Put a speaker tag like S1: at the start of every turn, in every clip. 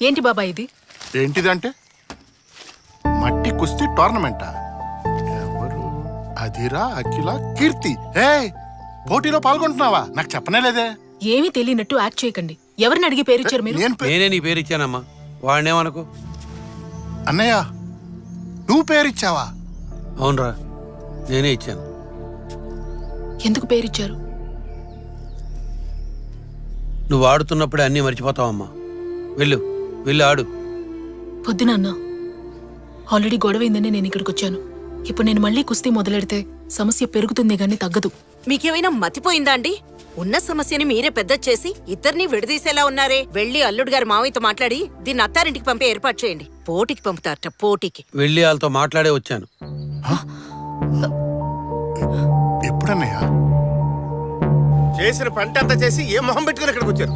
S1: ఏంటి బాబా ఇది?
S2: ఏంటిదంటే మట్టి కుస్తీ టోర్నమెంటా? ఎవరు? అదిరా, అఖిల, కీర్తి. హే, పోటీలో పాల్గొంటున్నావా? నాకు చెప్పనే లేదే.
S1: ఏమీ తెలియనట్టు యాక్ట్ చేయకండి. ఎవరిని అడిగి పేరిచ్చారు మీరు?
S3: నేనే నీ పేరు ఇచ్చానమ్మా, వాడినేమనుకో.
S2: అన్నయ్య, నువ్వు పేరిచ్చావా?
S3: అవునరా, నేనే ఇచ్చాను.
S1: ఎందుకు పేరిచ్చారు?
S3: నువ్వు ఆడుతున్నప్పుడే అన్నీ మర్చిపోతావమ్మా. వెళ్ళు, వెళ్ళి ఆడు.
S1: పొద్దునన్నా ఆల్రెడీ గొడవైందని నేను ఇక్కడికి వచ్చాను. ఇప్పుడు నేను మళ్ళీ కుస్తీ మొదలెడితే సమస్య పెరుగుతుంది గానీ తగ్గదు.
S4: మీకేమైనా మతిపోయిందా అండి? ఉన్న సమస్యని మీరే పెద్ద చేసి ఇద్దరిని విడదీసేలా ఉన్నారే. వెళ్ళి అల్లుడు గారి మావయ్యతో మాట్లాడి దీన్ని అత్తారింటికి పంపే ఏర్పాటు చేయండి. పోటీకి పంపుతారట, పోటీకి.
S3: వెళ్ళి వాళ్ళతో మాట్లాడే వచ్చాను.
S2: ఎప్పుడన్నయ్యా?
S5: చేసిన పంట అంతా చేసి ఏ మొహం పెట్టుకుని ఇక్కడికి వచ్చారు?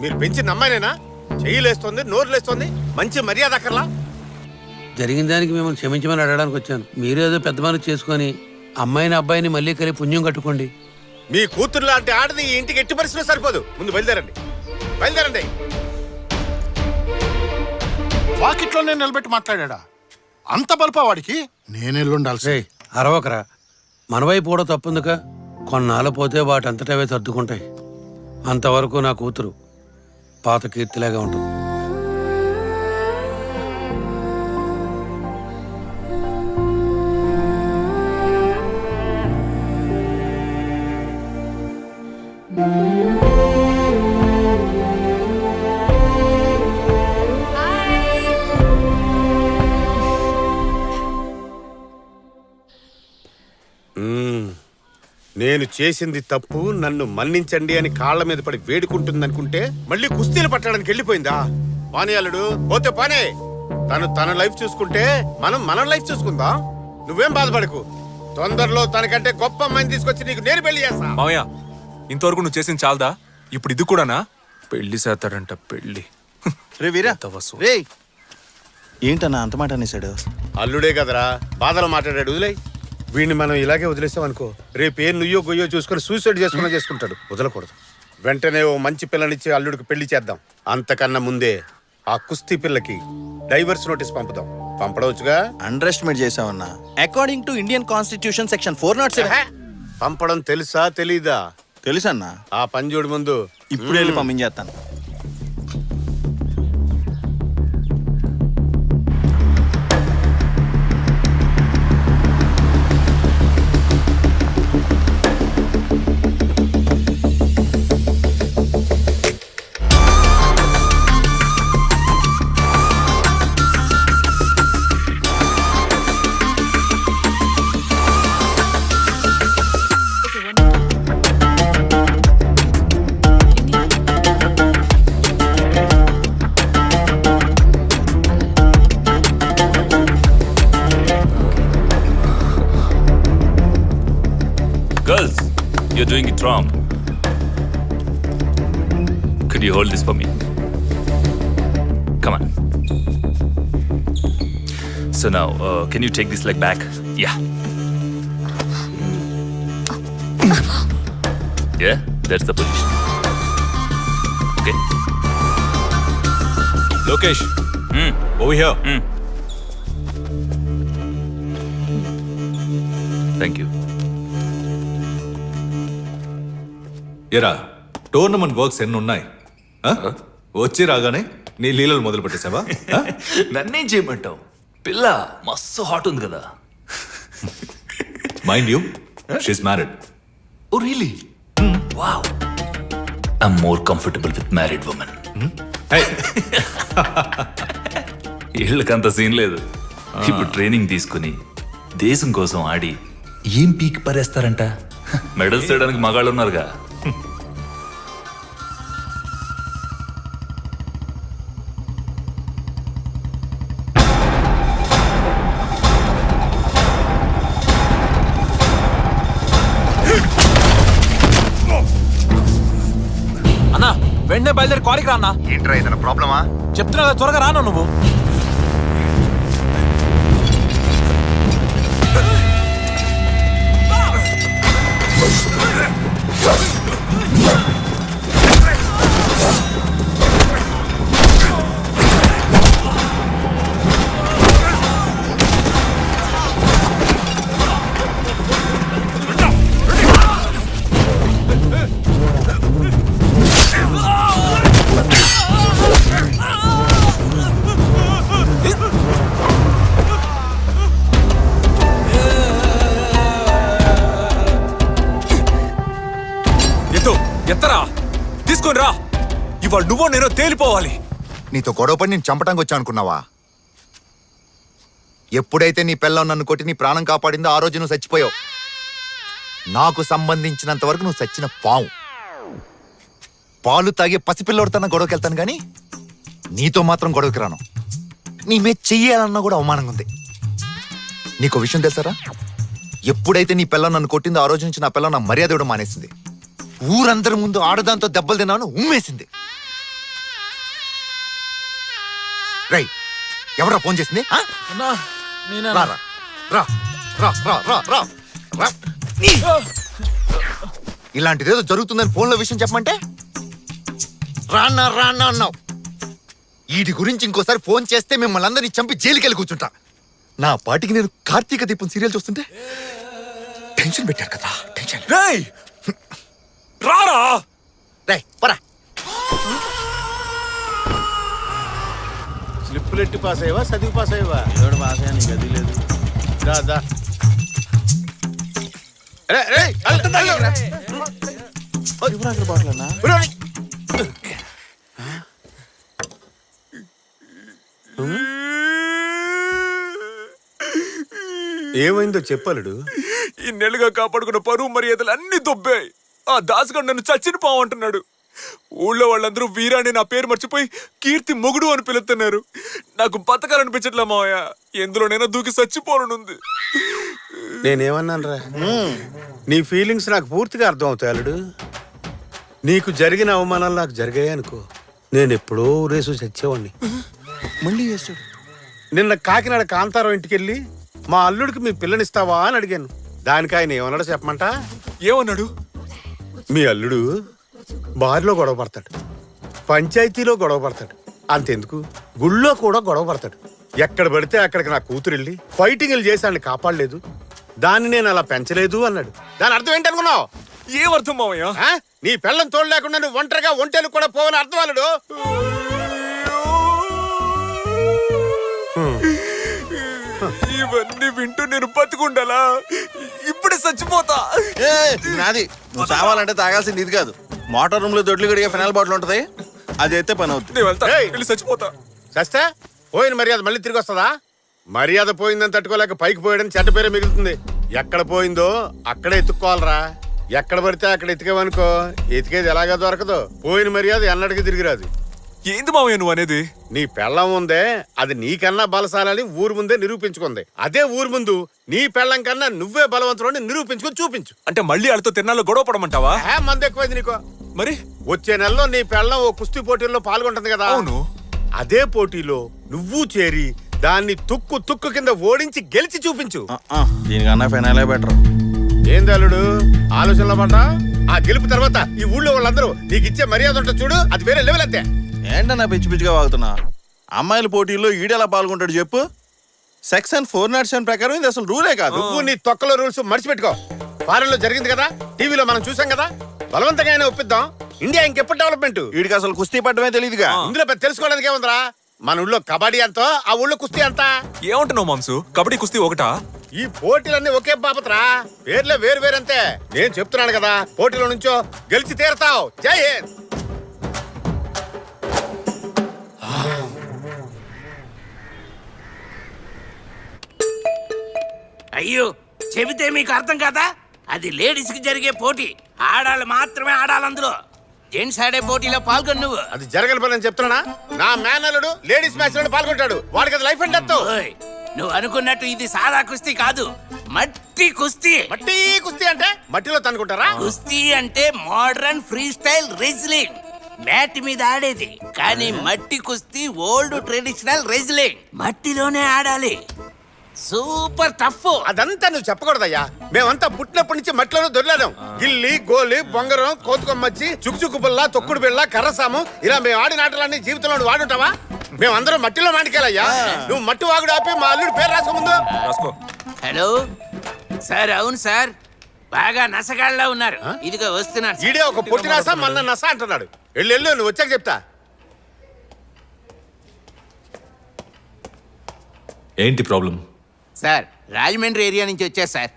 S5: మీరు పెంచిన అమ్మాయినేనా? చెయ్యిలేస్తోంది, నోరు లేస్తోంది, మంచి మర్యాద అక్కర్లా?
S3: జరిగిన దానికి మిమ్మల్ని క్షమించమని అడగడానికి వచ్చాను. మీరేదో పెద్ద మనసు చేసుకొని అమ్మాయిని అబ్బాయిని మళ్ళీ కలిపి పుణ్యం కట్టుకోండి.
S5: మీ కూతురు లాంటి ఆడది ఈ ఇంటికి ఎట్టి పరిస్థితిలో సరిపోదు. ముందు బయలుదేరండి, బయలుదేరండి.
S2: వాకిట్లోనే నిలబెట్టి మాట్లాడా? అంత బల్పా వాడికి? నేనెళ్ళుండాల్సి.
S3: అరవకరా, మనవైపు కూడా తప్పుందిక. కొన్నాళ్ళు పోతే వాటంతటవే సర్దుకుంటాయి. అంతవరకు నా కూతురు పాత కీర్తిలాగా ఉంటుంది.
S5: నేను చేసింది తప్పు, నన్ను మన్నించండి అని కాళ్ల మీద పడి వేడుకుంటుందనుకుంటే మళ్ళీ కుస్తీలు పట్టడానికి వెళ్ళిపోయిందా? పానీ అల్లుడు, పోతే పానే. తన లైఫ్ చూసుకుంటే మనం మన లైఫ్ చూసుకుందాం. నువ్వేం బాధపడకు. తొందరలో తనకంటే గొప్ప అమ్మాయిని తీసుకొచ్చి నీకు నేను పెళ్లి చేస్తా.
S6: మావయ్య, ఇంతవరకు నువ్వు చేసింది చాలదా? ఇప్పుడు ఇది కూడానా? పెళ్లి చేస్తాడంట, పెళ్లి.
S7: రే వీరా, రే ఏంటన్నా అంత మాట అనేసాడు?
S5: అల్లుడే కదరా, బాధలో మాట్లాడాడు. వదిలే, వీడిని మనం ఇలాగే వదిలేస్తామనుకో, రేపు ఏం నుయ్యో గొయ్యో చూసుకొని సూసైడ్ చేసుకుంటాడు. వదలకూడదు. వెంటనే ఓ మంచి పిల్లనిచ్చి అల్లుడికి పెళ్లి చేద్దాం. అంతకన్నా ముందే ఆ కుస్తీ పిల్లకి డైవర్స్ నోటీస్ పంపుదాం. పంపడవచ్చుగా?
S7: అండర్ ఎస్టిమేట్ చేసావన్నా. According to Indian constitution section 407.
S5: పంపడం తెలుసా తెలీదా?
S7: తెలుసన్నా.
S5: ఆ పని చూడు ముందు.
S7: ఇప్పుడు వెళ్ళి పంపించేస్తాను.
S8: Girls, you're doing it wrong. Could you hold this for me? Come on. So now, can you take this leg back? Yeah. Yeah, that's the position. Okay.
S6: Lokesh, over here.
S8: Thank you.
S6: ఎరా, tournament works ఎన్ని ఉన్నాయి? వచ్చి రాగానే నీ లీలలు మొదలు పెట్టేసావా?
S8: నన్నేం చేయమంటావు? పిల్ల మస్తు హాట్ ఉంది కదా.
S6: Mind you, she's married.
S8: Oh really? Wow. I'm more comfortable with married women. వీళ్ళకంత సీన్ లేదు. ఇప్పుడు ట్రైనింగ్ తీసుకుని దేశం కోసం ఆడి ఏం పీకి పరేస్తారంట. మెడల్స్ చేయడానికి మగాళ్ళు ఉన్నారుగా.
S9: అన్నా వెంటనే బయలుదేరి కారికి రా అన్నా.
S7: ఏంట్రా ఏదైనా ప్రాబ్లమా?
S9: చెప్తున్నా కదా, త్వరగా రానా నువ్వు. ఎత్తరా తీసుకొని రా. ఇవాళ నువ్వో నేనో తేలిపోవాలి.
S10: నీతో గొడవపడి నేను చంపడానికి వచ్చా అనుకున్నావా? ఎప్పుడైతే నీ పిల్లం నన్ను కొట్టి నీ ప్రాణం కాపాడిందో ఆ రోజు నువ్వు చచ్చిపోయావు. నాకు సంబంధించినంత వరకు నువ్వు చచ్చిన పావు. పాలు తాగే పసిపిల్లడితోన్న గొడవకి వెళ్తాను కానీ నీతో మాత్రం గొడవకి రాను. నీ మీద చెయ్యాలన్నా కూడా అవమానంగా ఉంది. నీకు విషయం తెలుసారా? ఎప్పుడైతే నీ పిల్లం నన్ను కొట్టిందో ఆ రోజు నుంచి నా పిల్లం నా మర్యాద ఇవ్వడం మానేసింది. ఊరందరి ముందు ఆడదాంతో దెబ్బలు తిన్నాను ఉమ్మేసింది. రై, ఎవరా ఫోన్ చేసింది? ఆ?
S9: అన్నా నేనా?
S10: రా, రా, రా, రా, రా, రా, రా, రా. ఇలాంటిదేదో జరుగుతుందని ఫోన్లో విషయం చెప్పమంటే రాన్నా రాన్నా అన్నావు. వీటి గురించి ఇంకోసారి ఫోన్ చేస్తే మిమ్మల్ని అందరినీ చంపి జైలుకెళ్ళి కూర్చుంటా. నా పాటికి నేను కార్తీక దీపం సీరియల్ చూస్తుంటే టెన్షన్ పెట్టారు కదా. టెన్షన్
S9: రేయ్ రారా.
S10: రై పరా.
S5: స్లిప్పులు ఎట్టి పాస్ అయ్యవా, చదివి పాస్ అయ్యవా?
S7: పాస్ అయ్యా, నీకు అది లేదు.
S5: దా, దా. రే, రే, అల్లు, అల్లు, రా.
S7: బాటలన్నా
S5: ఉరోని. ఏమైందో చెప్పలుడు?
S9: ఈ నెలగా కాపాడుకున్న పరువు మర్యాదలు అన్ని దొబ్బాయి. ఆ దాసుగాడు నన్ను చచ్చిన పావంటున్నాడు. ఊళ్ళో వాళ్ళందరూ వీరాని నా పేరు మర్చిపోయి కీర్తి మొగుడు అని పిలుస్తున్నారు. నాకు బతకాలనిపించట్లే మావయ్య. ఎందులోనైనా దూకి చచ్చిపోనుంది.
S5: నేనేమన్నాను రా? నీ ఫీలింగ్స్ నాకు పూర్తిగా అర్థం అవుతాయి అల్లుడు. నీకు జరిగిన అవమానాలు నాకు జరిగాయి అనుకో, నేను ఎప్పుడో రేసు చచ్చేవాడిని.
S7: మళ్ళీ చేస్తాడు.
S5: నిన్న కాకినాడ కాంతారావు ఇంటికి వెళ్ళి మా అల్లుడికి మీ పిల్లనిస్తావా అని అడిగాను. దానికి ఆయన ఏమన్నాడో చెప్పమంట?
S9: ఏమన్నాడు?
S5: మీ అల్లుడు బారిలో గొడవ పడతాడు, పంచాయతీలో గొడవ పడతాడు, అంతెందుకు గుళ్ళో కూడా గొడవ పడతాడు. ఎక్కడ పడితే అక్కడికి నా కూతురు వెళ్ళి ఫైటింగ్లు చేసి ఆయన్ని కాపాడలేదు, దాన్ని నేను అలా పెంచలేదు అన్నాడు. దాని అర్థం ఏంటనుకున్నావు?
S9: ఏమర్థం మావయ్య?
S5: ఆ? నీ పిల్లం తోడు లేకుండా నువ్వు ఒంటరిగా ఒంటేలు కూడా పోవని అర్థం అల్లుడు.
S9: ఇవన్నీ వింటూ నేను బతుకుండాలా? ఇప్పుడే చచ్చిపోతా.
S7: నాది నువ్వు చావాలంటే తాగాల్సింది ఇది కాదు. మోటార్ రూమ్ లో దొడ్లు గడిగే ఫినాల్ బాటిల్ ఉంటది, అది అయితే పని అవుతుంది.
S9: నేను వెళ్తా.
S5: ఏయ్!
S9: వెళ్ళి చచ్చిపోతా.
S5: చస్తే పోయిన మర్యాద మళ్ళీ తిరిగి వస్తుందా? మర్యాద పోయిందని తట్టుకోలేక పైకి పోయడం చెడ్డ పేరే మిగులుతుంది. ఎక్కడ పోయిందో అక్కడే ఎత్తుక్కోవాలరా. ఎక్కడ పడితే అక్కడ ఎతికేవనుకో, ఎతికేది ఎలాగా దొరకదు. పోయిన మర్యాద ఎన్నటికీ తిరిగిరాదు.
S9: ఏంది మావయ్య నువ్వు అనేది?
S5: నీ పెళ్ళం ఉందే, అది నీకన్నా బలశాలని ఊరు ముందే నిరూపించుకుంది. అదే ఊరు ముందు నీ పెళ్ళం కన్నా నువ్వే బలవంతుని నిరూపించుకొని చూపించు.
S9: అంటే మళ్ళీ వాళ్ళతో తిన్నాలో గొడవ పడమంటావా?
S5: మంది ఎక్కువైంది నీకు.
S9: మరి
S5: వచ్చే నెలలో నీ పెళ్ళం ఓ కుస్తీ పోటీల్లో పాల్గొంటుంది కదా.
S9: అవును.
S5: అదే పోటీలో నువ్వు చేరి దాన్ని తుక్కు తుక్కు కింద ఓడించి గెలిచి చూపించు.
S7: దీనికన్నా ఫినాలే బెటర్.
S5: ఏంది అల్లుడు ఆలోచనలో పడ్డా? ఆ గెలుపు తర్వాత ఈ ఊళ్ళో వాళ్ళందరూ నీకు ఇచ్చే మర్యాద ఉంటుంది చూడు, అది వేరే లెవెల్ అంతే.
S7: ఏంటన్నా పిచ్చి పిచ్చిగా వాగుతున్నా? అమ్మాయిల పోటీల్లో ఈడెలా పాల్గొంటాడు చెప్పు? సెక్షన్ 407 ప్రకారం ఇది అసలు రూలే కాదు.
S5: నువ్వు నీ తొక్కలో రూల్స్ మర్చిపెట్టుకో. ఫారెన్ లో జరిగింది కదా, టీవీలో మనం చూసాం కదా. బలవంతంగా అయినా ఒప్పిద్దాం. ఇండియా ఇంకెప్పుడు డెవలప్మెంట్?
S7: వీడికి అసలు కుస్తీ పడ్డమే తెలియదుగా.
S5: ఇందులో పెద్ద తెలుసుకోవడానికి ఏముందిరా? మన ఊళ్ళో కబడ్డీ ఎంతో, ఆ ఊళ్ళో కుస్తీ ఎంత?
S9: ఏమంటున్నావు మాంసు? కబడ్డీ కుస్తీ ఒకటా?
S5: ఈ పోటీలన్నీ ఒకే బాపత్రా, పేర్లే వేరు వేరంతే. నేను చెప్తున్నాను కదా, పోటీలో నుంచో గెలిచి తీరతావు. జై హింద్.
S11: అయ్యో, చెబితే మీకు అర్థం కాదా? అది లేడీస్ కి జరిగే పోటీ. ఆడాళ్ళు మాత్రమే ఆడాలి అందులో. జెంట్స్ ఆడే పోటీలో పాల్గొను నువ్వు.
S5: అది జరగని పని అని చెప్తున్నా. నా మేనల్లుడు లేడీస్ మ్యాచ్ లో పాల్గొంటాడు. వాడికి అది లైఫ్ అండ్ డెత్.
S11: ఓయ్, నువ్వు అనుకున్నట్టు ఇది సాదా కుస్తీ కాదు, మట్టి కుస్తీ.
S5: మట్టి కుస్తీ అంటే మట్టిలో తనుకుంటారా?
S11: కుస్తీ అంటే modern free style wrestling, mat మీద ఆడేది. కానీ మట్టి కుస్తీ ఓల్డ్ ట్రెడిషనల్ రెజ్లింగ్, మట్టిలోనే ఆడాలి. Super tough.
S5: అదంతా నువ్వు చెప్పకూడదయ్యా. మేమంతా పుట్టినప్పటి నుంచి మట్టిలోనే దొరిలాం. గిల్లి, గోలి, బొంగరం, కోతుకొమ్మచ్చి, చుక్చుక్కు పుల్ల, తొక్కుడు బిళ్ళ, కర్రసాము, ఇలా మేము ఆడిన ఆటలన్నీ జీవితంలో నువ్వు వాడుంటావా? మేమందరం మట్టిలో మాటికెళ్ళయ్యా. నువ్వు మట్టి వాగుడు ఆపి మా అల్లుడి పేరు రాసుకో ముందు.
S9: రాసుకో.
S11: Hello sir. అవును సార్, బాగా నసగాళ్ళ ఉన్నారు. ఇదిగో వస్తున్నారు.
S5: ఈడే ఒక పొట్టి నస, మన్న నస అంటున్నాడు. వెళ్ళు, నువ్వు వచ్చాక చెప్తా.
S6: ఏంటి ప్రాబ్లం?
S11: సార్, రాజమండ్రి ఏరియా నుంచి వచ్చా సార్.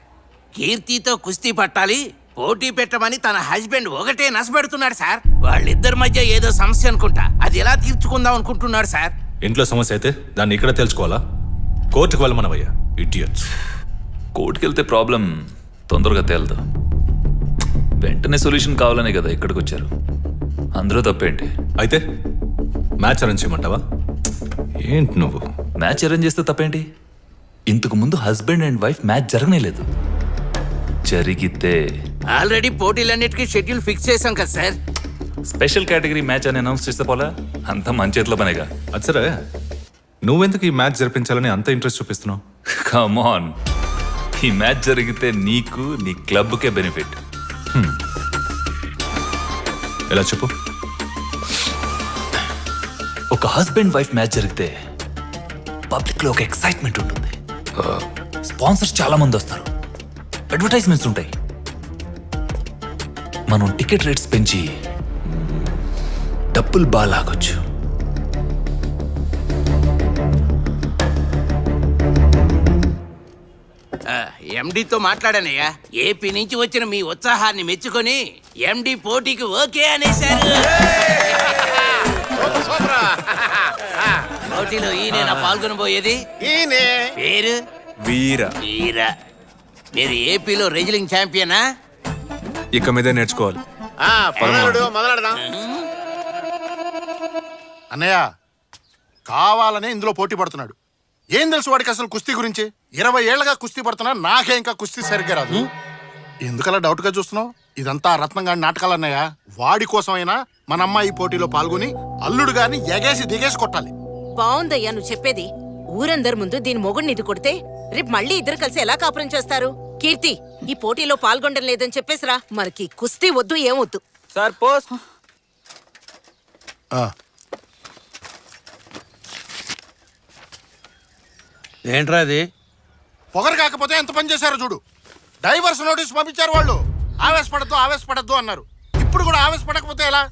S11: కీర్తితో కుస్తీ పట్టాలి, పోటీ పెట్టమని తన హస్బెండ్ ఒకటే నసపెడుతున్నాడు సార్. వాళ్ళిద్దరి మధ్య ఏదో సమస్య అనుకుంటా. అది ఎలా తీర్చుకుందాం అనుకుంటున్నాడు సార్.
S6: ఇంట్లో సమస్య అయితే దాన్ని ఇక్కడ తెలుసుకోవాలా? కోర్టుకు వెళ్ళమనవయ్యా, ఇడియట్స్.
S8: కోర్టుకి వెళ్తే ప్రాబ్లం తొందరగా తేలదు. వెంటనే సొల్యూషన్ కావాలనే కదా ఇక్కడికి వచ్చారు. అందరూ తప్పేంటి?
S6: అయితే మ్యాచ్ అరేంజ్ చేయమంటావా? ఏంటి నువ్వు?
S8: మ్యాచ్ అరేంజ్ చేస్తే తప్పేంటి? ఇంతకు ముందు హస్బెండ్ అండ్ వైఫ్ మ్యాచ్ జరగనేలేదు. జరిగితే
S11: ఆల్రెడీ పోటీలన్నిటికీ షెడ్యూల్ ఫిక్స్ చేశాం కదా సార్.
S8: స్పెషల్ కేటగిరీ మ్యాచ్ అని అనౌన్స్ చేస్తే పోలా? అంతా మన చేతిలో పనేగా.
S6: అది సరే, నువ్వెందుకు ఈ మ్యాచ్ జరిపించాలని అంత ఇంట్రెస్ట్ చూపిస్తున్నావు?
S8: కమ్ ఆన్, ఈ మ్యాచ్ జరిగితే నీకు నీ క్లబ్కే బెనిఫిట్.
S6: ఎలా చెప్పు?
S8: ఒక హస్బెండ్ వైఫ్ మ్యాచ్ జరిగితే పబ్లిక్ లో ఒక ఎక్సైట్మెంట్ ఉంటుంది. స్పాన్సర్స్ చాలా మంది వస్తారు, అడ్వర్టైజ్మెంట్స్ ఉంటాయి. మనం టికెట్ రేట్స్ పెంచి డబ్బులు బాగా లాగొచ్చు.
S11: ఎండితో మాట్లాడానయ్యా. ఏపీ నుంచి వచ్చిన మీ ఉత్సాహాన్ని మెచ్చుకొని ఎండి పోటీకి ఓకే అనేశారు. పోటీలో ఈయన పాల్గొనబోయేది.
S5: ఈయనే
S11: పేరు
S9: వీర.
S11: వీర. మీరు ఏపీలో రెజ్లింగ్ ఛాంపియనా?
S9: ఇక మీదే నేర్చుకోవాలి.
S5: మొదలెడదాం.
S2: అన్నయ్య కావాలనే ఇందులో పోటీ పడుతున్నాడు. ఏం తెలుసు వాడికి అసలు కుస్తీ గురించి? 20 ఏళ్లగా కుస్తీ పడుతున్నా, నాకే ఇంకా కుస్తీ సరిగ్గా రాదు. ఎందుకలా డౌట్ గా చూస్తున్నావు? ఇదంతా రత్నం గారి నాటకాలు అన్నయ్య. వాడి కోసమైనా మన అమ్మాయి ఈ పోటీలో పాల్గొని అల్లుడు గారిని ఎగేసి దిగేసి కొట్టాలి.
S4: బావుందయ్యా నువ్వు చెప్పేది. ఊరందరి ముందు దీని మొగుడిని ఇది కొడితే రేపు మళ్ళీ ఇద్దరు కలిసి ఎలా కాపురం చేస్తారు? కీర్తి, ఈ పోటీలో పాల్గొనడం లేదని చెప్పేసిరా. మనకి కుస్తీ వద్దు, ఏమొద్దు.
S9: Sir post.
S2: ఆ,
S3: ఏంట్రా అది?
S2: పొగరు కాకపోతే ఎంత పని చేశారో చూడు. డైవర్స్ నోటీస్ పంపించారు వాళ్ళు. ఆవేశపడద్దు అన్నారు. ఇప్పుడు కూడా ఆవేశపడకపోతే ఎలా?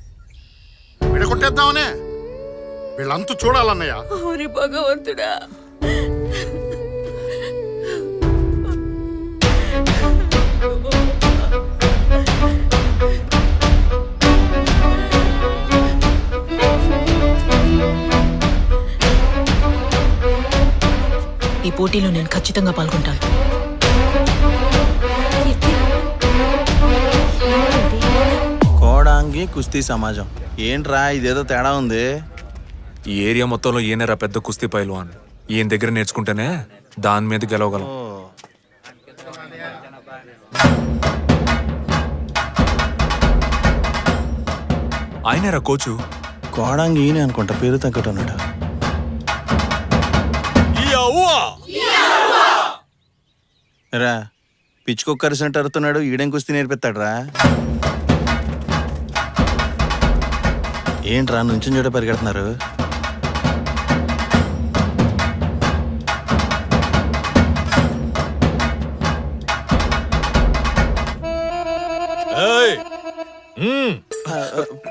S2: విడగొట్టేద్దామనే. వీళ్ళంతూ చూడాలన్నయ్య.
S4: భగవంతుడా.
S1: ఈ పోటీలో నేను ఖచ్చితంగా పాల్గొంటాను.
S7: కోడాంగి కుస్తీ సమాజం. ఏంట్రా ఇదేదో తేడా ఉంది?
S9: ఈ ఏరియా మొత్తంలో ఈయనరా పెద్ద కుస్తీ పైల్వాన్. ఈయన దగ్గర నేర్చుకుంటేనే దాని మీద గెలవగలం. ఆయనరా కోచు.
S7: కోడాంగి ఈయనే అనుకుంటా, పేరు తగ్గట్టున్నాడు. రా పిచ్చుకొక్కరిసినట్టు అరుతున్నాడు. ఈడేం కుస్తీ నేర్పిస్తాడు రా. ఏంట్రా నుంచుని చోట పరిగెడుతున్నారు?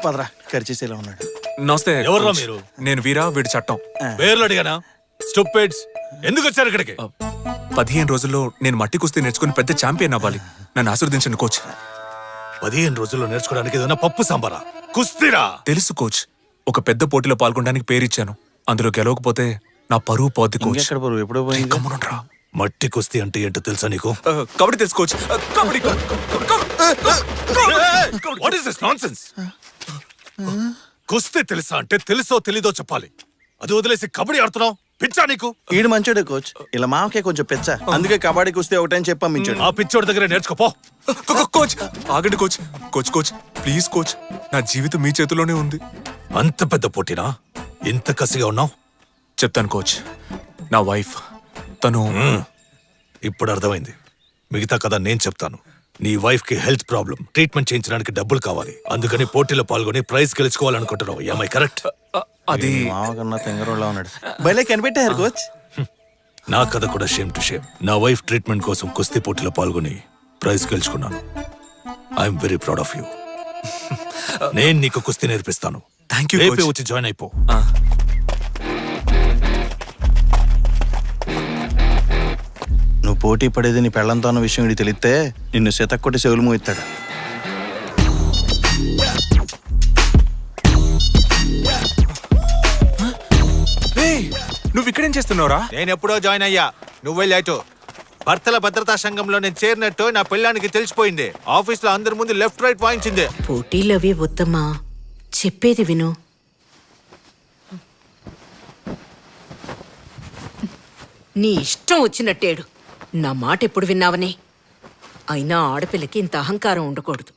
S7: పదరా, ఖర్చేసేలా ఉన్నాడు.
S9: నమస్తే.
S6: ఎవర్రా
S9: కోచ్.
S6: మీరు?
S9: నేను వీరా, వీడి చట్టం.
S6: పేర్లు అడిగానా? స్టూపిడ్స్, ఎందుకు వచ్చారు ఇక్కడికి?
S9: 15 రోజుల్లో నేను మట్టి కుస్తీ నేర్చుకుని పెద్ద ఛాంపియన్ అవ్వాలి. నన్ను ఆశీర్వదించండి కోచ్.
S6: 15 రోజుల్లో నేర్చుకోవడానికి ఏదైనా పప్పు సాంబారా? కుస్తీరా?
S9: తెలుసు కోచ్. ఒక పెద్ద పోటీలో పాల్గొనడానికి పేరిచ్చాను. అందులో గెలవకపోతే నా పరువు పోద్ది కోచ్.
S7: ఇంకెక్కడ పరువు? ఎప్పుడో పోయింది.
S9: గమ్మునుండ్రా.
S6: మట్టి కుస్తీ అంటే ఏంటో తెలుసా నీకు?
S9: కబడ్డీ తెలుసు coach. Kabaddi.
S6: What is this nonsense? కుస్తీ తెలుసా అంటే తెలుసో తెలీదో చెప్పాలి. అది వదిలేసి కబడ్డీ ఆడుతున్నావు. పిచ్చా నీకు?
S7: ఈడు మంచోడే కోచ్. ఇలా మామకే కొంచెం పెచ్చ, అందుకే కబడ్డీ కుస్తీ ఒకటని చెప్పి పంపించాడు.
S6: ఆ పిచ్చోడి దగ్గర నేర్చుకోపో.
S9: కోచ్ ఆగండి coach. Coach coach please coach, నా జీవితం మీ చేతిలోనే ఉంది.
S6: అంత పెద్ద పోటీనా? ఇంత కసిగా ఉన్నావు?
S9: చెప్తాను కోచ్. నా వైఫ్ తను
S6: ఇప్పుడు అర్థమైంది. మిగతా కథ నేను చెప్తాను. నీ వైఫ్ కి హెల్త్ ప్రాబ్లం, ట్రీట్మెంట్ చేయించడానికి డబ్బులు కావాలి. అందుకని పోటీలో పాల్గొని ప్రైజ్ గెలుచుకోవాలనుకుంటున్నావు. ఏమై కరెక్ట్?
S9: అది
S7: మామ కన్నా తెంగరోళ్ళ ఉన్నాడు. భలే కనిపెట్టారు కోచ్.
S6: నా కథ కూడా షేమ్ టు షేమ్. నా వైఫ్ ట్రీట్మెంట్ కోసం కుస్తీ పోటీలో పాల్గొని ప్రైజ్ గెలుచుకున్నాను. I'm very proud of you. నేను నీకు కుస్తీ నేర్పిస్తాను.
S9: థ్యాంక్ యూ
S6: రేపే
S9: కోచ్.
S6: వచ్చి జాయిన్ అయిపో.
S7: నువ్వు పోటీ పడేది నీ పెళ్ళంతో అన్న విషయం ఇది తెలిస్తే నిన్ను శతక్కొట్టి చెవులు మోయిస్తాడు.
S9: ఇక్కడేం చేస్తున్నావురా?
S10: నేను ఎప్పుడో జాయిన్ అయ్యా, నువ్వు వెళ్ళాటు. భర్తల భద్రతా సంఘంలో నేను చేరినట్టు నా పెళ్ళానికి తెలిసిపోయింది. ఆఫీస్ లో అందరి ముందు లెఫ్ట్ రైట్ వాయించింది.
S4: పోటీలవి వద్దమ్మా, చెప్పేది విను. నీ ఇష్టం వచ్చినట్టేడు, నా మాట ఎప్పుడు విన్నావని. అయినా ఆడపిల్లకి ఇంత అహంకారం ఉండకూడదు.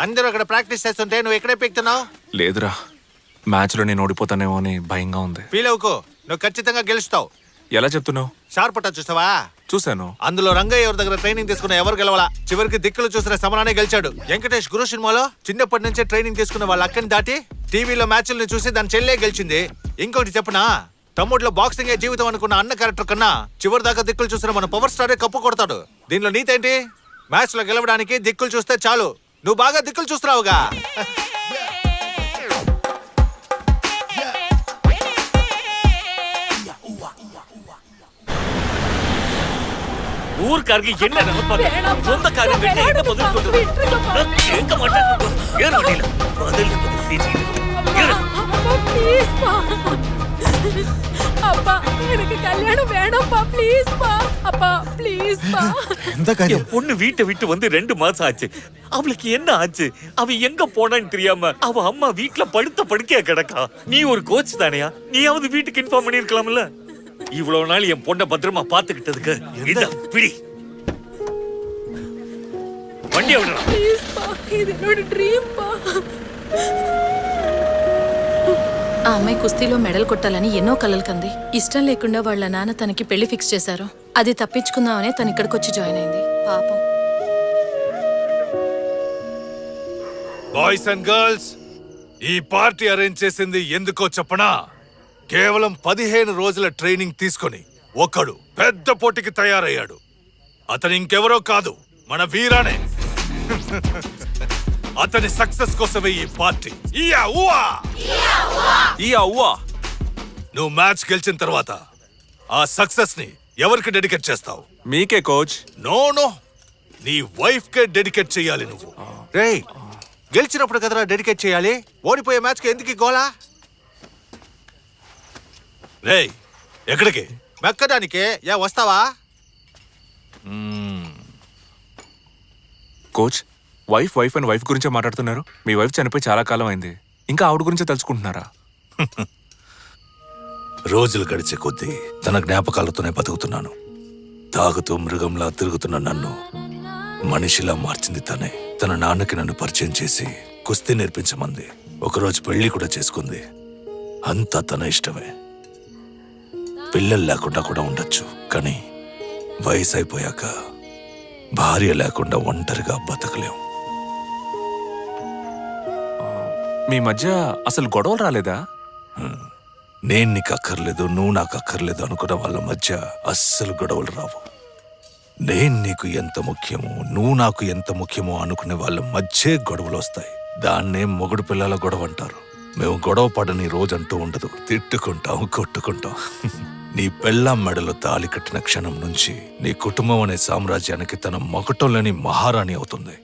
S10: అందరూ అక్కడ ప్రాక్టీస్ చేస్తుంటే నువ్వు ఎక్కడే పెక్తున్నావు?
S9: లేదురా, మ్యాచ్లో నేను ఓడిపోతానేమో అని భయంగా ఉంది.
S10: ఫీల్ అవుకో, నువ్వు ఖచ్చితంగా గెలుస్తావు.
S9: ఎలా చెప్తున్నావు?
S10: షార్పట చూస్తావా?
S9: చూశాను.
S10: అందులో రంగయ్య ఎవరి దగ్గర ట్రైనింగ్ తీసుకున్న ఎవరు గెలవాలా? చివరికి దిక్కులు చూసిన సమరానే గెలిచాడు. వెంకటేష్ గురు సినిమాలో చిన్నప్పటి నుంచే ట్రైనింగ్ తీసుకున్న వాళ్ళ అక్కని దాటి టీవీలో మ్యాచ్లను చూసి దాని చెల్లె గెలిచింది. ఇంకోటి చెప్పనా, తమ్ముడులో బాక్సింగే జీవితం అనుకున్న అన్న క్యారెక్టర్ కన్నా చివరి దాకా దిక్కులు చూసిన మన పవర్ స్టారే కప్పు కొడతాడు. దీనిలో నీతేంటి? మ్యాచ్ లో గెలవడానికి దిక్కులు చూస్తే చాలు. నువ్వు బాగా దిక్కులు చూస్తున్నావుగా.
S11: ஊர்க்காரங்க என்ன நினைப்பாங்க? சொந்த காரியம் கிட்ட என்ன பதில் சொல்றது? நான் கேட்க மாட்டேன். ஏன் வண்டியில பதில் பேசிட்டு
S1: அப்பா எனக்கு கல்யாணம் வேணும்பா, ப்ளீஸ் பா. அப்பா ப்ளீஸ் பா.
S11: என் பொண்ணு வீட்டை விட்டு வந்து 2 மாசம் ஆச்சு. அவளுக்கு என்ன ஆச்சு? அவ எங்க போனான்னு தெரியாம அவ அம்மா வீட்டுல படுத்த படுக்கையா கிடக்கா. நீ ஒரு கோச் தானையா? நீயாவது வீட்டுக்கு இன்ஃபார்ம் பண்ணிருக்கலாம்ல. இவ்வளவு நாள் என் பொண்ணை பத்திரமா பாத்துக்கிட்டதுக்கு இதான் பிடி. வண்டியை விடலாம்.
S1: ப்ளீஸ் பா, இது என்னோட డ్రీమ్ பா.
S12: ఆ అమ్మాయి కుస్తీలో మెడల్ కొట్టాలని ఎన్నో కలలు కంది. ఇష్టం లేకుండా వాళ్ళ నాన్న తనకి పెళ్లి ఫిక్స్ చేశారు. అది తప్పించుకుందామనే తను ఇక్కడికి వచ్చి జాయిన్ అయింది. పాపం.
S6: బాయ్స్ అండ్ గర్ల్స్, ఈ పార్టీ అరేంజ్ చేసింది ఎందుకో చెప్పనా? కేవలం 15 రోజుల ట్రైనింగ్ తీసుకొని ఒకడు పెద్ద పోటీకి తయారయ్యాడు. అతను ఇంకెవరో కాదు, మన వీరానే. అతని సక్సెస్ కోసమే ఈ పార్టీ. నువ్వు మ్యాచ్ గెలిచిన తర్వాత ఆ సక్సెస్ ని ఎవరికి డెడికేట్ చేస్తావు?
S9: మీకే కోచ్.
S6: నో, నీ వైఫ్ కే డెడికేట్ చేయాలి నువ్వు.
S10: రేయ్, గెలిచినప్పుడు కదరా డెడికేట్ చేయాలి. ఓడిపోయే మ్యాచ్ కి ఎందుకు గోలా?
S6: రేయ్, ఎక్కడికి?
S10: మెక్కడానికే. వస్తావా?
S9: కోచ్, వైఫ్ అండ్ వైఫ్ గురించే మాట్లాడుతున్నారు. మీ వైఫ్ చనిపోయి చాలా కాలం అయింది, ఇంకా ఆవిడ గురించే తలుచుకుంటున్నారా?
S6: రోజులు గడిచే కొద్దీ తన జ్ఞాపకాలతోనే బతుకుతున్నాను. తాగుతూ మృగంలా తిరుగుతున్న నన్ను మనిషిలా మార్చింది తనే. తన నాన్నకి నన్ను పరిచయం చేసి కుస్తీ నేర్పించమంది. ఒకరోజు పెళ్లి కూడా చేసుకుంది. అంతా తన ఇష్టమే. పిల్లలు లేకుండా కూడా ఉండొచ్చు, కానీ వయసు అయిపోయాక భార్య లేకుండా ఒంటరిగా బతకలేం.
S9: మీ మధ్య అసలు గొడవలు రాలేదా?
S6: నేను నీకు అక్కర్లేదు, నువ్వు నాకు అక్కర్లేదు అనుకున్న వాళ్ళ మధ్య అస్సలు గొడవలు రావు. నేను నీకు ఎంత ముఖ్యమో, నువ్వు నాకు ఎంత ముఖ్యమో అనుకునే వాళ్ళ మధ్య గొడవలు వస్తాయి. దాన్నే మొగుడు పిల్లల గొడవ అంటారు. మేము గొడవ పడని రోజంటూ ఉండదు. తిట్టుకుంటాం, కొట్టుకుంటాం. నీ పెళ్ళాం మెడలో తాళి కట్టిన క్షణం నుంచి నీ కుటుంబం అనే సామ్రాజ్యానికి తన మకుటంలోని మహారాణి అవుతుంది.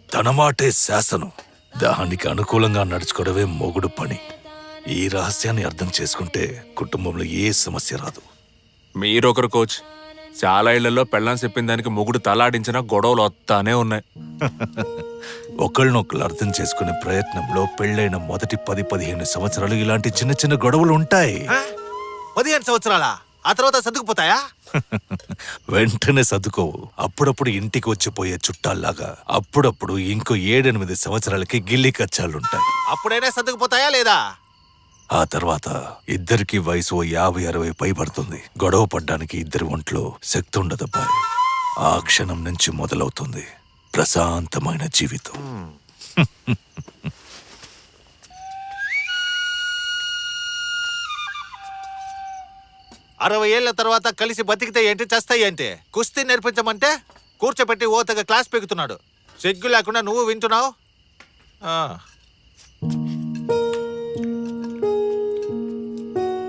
S6: తన మాటే శాసనం. దానికి అనుకూలంగా నడుచుకోవడమే మొగుడు పని. ఈ రహస్యాన్ని అర్థం చేసుకుంటే కుటుంబంలో ఏ సమస్య రాదు.
S9: మీరొకరు కోచ్. చాలా ఇళ్లలో పెళ్ళాం చెప్పిన దానికి మొగుడు తలాడించినా గొడవలు వస్తానే ఉన్నాయి.
S6: ఒకళ్ళనొకళ్ళు అర్థం చేసుకునే ప్రయత్నంలో పెళ్ళైన మొదటి 10-15 సంవత్సరాలు ఇలాంటి చిన్న చిన్న గొడవలు ఉంటాయి.
S10: 15 సంవత్సరాలా? ఆ తర్వాత సర్దుకుపోతాయా?
S6: వెంటనే సర్దుకోవు. అప్పుడప్పుడు ఇంటికి వచ్చిపోయే చుట్టాల్లాగా అప్పుడప్పుడు ఇంకో 7-8 సంవత్సరాలకి గిల్లి కచ్చాలుంటాయి.
S10: అప్పుడైనా సర్దుకుపోతాయా లేదా?
S6: ఆ తర్వాత ఇద్దరికి వయసు 50-60 పైబడుతుంది. గొడవ పడ్డానికి ఇద్దరి ఒంట్లో శక్తి ఉండదబ్బాయి. ఆ క్షణం నుంచి మొదలవుతుంది ప్రశాంతమైన జీవితం.
S10: 60 ఏళ్ల తర్వాత కలిసి బతికితే ఏంటి, చస్తాయి ఏంటి? కుస్తీ నేర్పించమంటే కూర్చోబెట్టి ఓతగా క్లాస్ పెగుతున్నాడు. సిగ్గు లేకుండా నువ్వు వింటున్నావు.